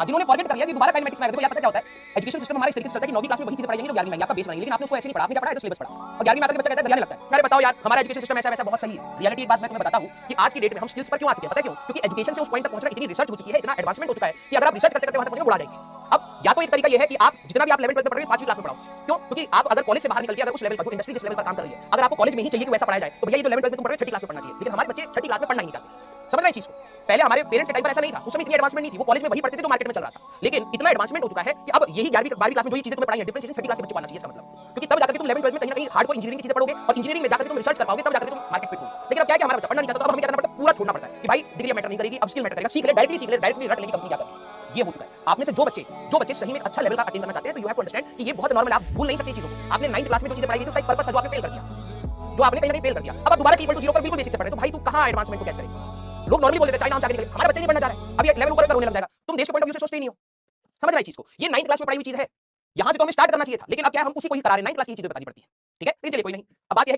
जिन्होंने फॉरगेट कर लिया कि दोबारा काइनेमेटिक्स में आएगा। देखो यार पता क्या होता है, एजुकेशन सिस्टम हमारा इस तरीके से चलता है कि 9वीं क्लास में वही चीजें पढ़ाई जाएंगी तो 11वीं में आपका बेस बनाएंगे, लेकिन आपने उसको ऐसे नहीं पढ़ा। आपने क्या पढ़ा है, सिलेबस पढ़ा, और 11वीं में आकर के बच्चा कहता है दरियाने लगता है। अरे बताओ यार, हमारा एजुकेशन सिस्टम ऐसा वैसा बहुत सही है। रियलिटी एक बात मैं तुम्हें बताता हूं कि आज की डेट में हम स्किल्स पर क्यों आ चुके हैं, पता है क्यों? क्योंकि एजुकेशन से उस पॉइंट तक पहुंचना, इतनी रिसर्च हो चुकी है, इतना एडवांसमेंट हो चुका है कि अगर आप रिसर्च करते करते वहां तक पहुंचोगे, बुढ़ा जाएंगे। अब या तो एक तरीका ये है कि आप जितना भी आप 11th 12th में पढ़ोगे 5वीं क्लास में पढ़ाओ। क्यों? क्योंकि आप अगर कॉलेज से बाहर निकल के अगर उस लेवल पर, जो इंडस्ट्री जिस लेवल पर काम कर रही है, अगर आपको कॉलेज में ही चाहिए कि वैसा पढ़ाया जाए, तो भैया ये जो 11th 12th में तुम पढ़ोगे 6ठी क्लास में पढ़ना चाहिए। लेकिन हमारे बच्चे 6ठी क्लास में पढ़ना ही नहीं चाहते। समझ रहे हैं चीज को? पहले हमारे पेरेंट्स के टाइम पर ऐसा नहीं था, उस समय इतनी एडवांसमेंट नहीं थी, वो कॉलेज में वही पढ़ते थे जो मार्केट में चल रहा था। लेकिन इतना एडवांसमेंट हो चुका है कि अब यही 11वीं 12वीं क्लास में जो ये चीजें तुम्हें पढ़ाई है, डिफरेंशिएशन 6ठी क्लास में बच्चे पढ़ना चाहिए, इसका मतलब। क्योंकि तब जाकर के तुम 11th 12th में कहीं ना कहीं हार्डकोर इंजीनियरिंग की चीजें पढ़ोगे, और इंजीनियरिंग में जाकर तुम रिसर्च कर पाओगे, तब जाकर तुम मार्केट फिट होगे। लेकिन अब क्या है कि हमारा बच्चा पढ़ना नहीं चाहता, तो अब हमें क्या करना पड़ता है, पूरा छोड़ना पड़ता है कि भाई डिग्री मैटर नहीं करेगी, अब स्किल मैटर करेगा। सीख ले, डायरेक्टली सीख ले, डायरेक्टली रट लेगी कंपनी क्या करेगी। ये हो चुका है। आप में से जो बच्चे सही में अच्छा लेवल का अटेन करना चाहते हैं, तो यू हैव टू अंडरस्टैंड कि ये बहुत नॉर्मल है, आप भूल नहीं सकते चीजों को। आपने 9th क्लास में जो चीजें पढ़ाई थी उसका एक पर्पस है, जो आपने फेल कर दिया, जो आपने कहीं ना कहीं फेल कर दिया। अब आप दोबारा टी इक्वल टू 0 पर बिल्कुल बेसिक से पढ़ रहे हो, तो भाई तू कहां एडवांसमेंट को कैच करेगा? लोग नॉर्मली बोल देते हैं चाइना हमसे आगे निकले, हमारा बच्चे नहीं पढ़ना चाह रहे, अभी एक लेवल ऊपर होने लग जाएगा। तुम देश के पॉइंट ऑफ व्यू से सोचते ही नहीं हो। समझ रहे हैं चीज को? ये 9th क्लास में पढ़ाई हुई चीज है, यहां से तो हमें स्टार्ट करना चाहिए था, लेकिन अब क्या है, हम उसी को ही करा रहे हैं। 9th क्लास की चीजें बतानी पड़ती है। ठीक है, चलिए कोई नहीं। अब बात यह है